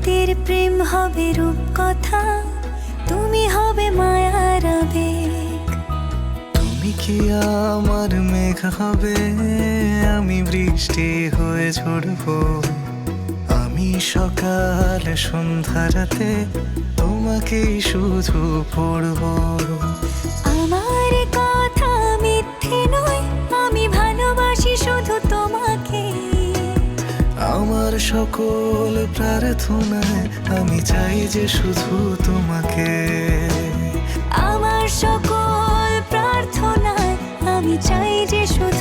আমাদের প্রেম হবে রূপকথা, তুমি হবে মায়ার আবেগ। তুমি কি আমার মেঘ হবে, আমি বৃষ্টি হয়ে ঝরবো। আমি সকাল সন্ধ্যা রাতে তোমাকেই শুধু পড়বো। আমার কথা মিথ্যে নয়, আমি ভালোবাসি শুধু তোমাকে। আমার সকল প্রার্থনায় আমি চাই যে শুধু তোমাকে। আমার সকল প্রার্থনায় আমি চাই যে শুধু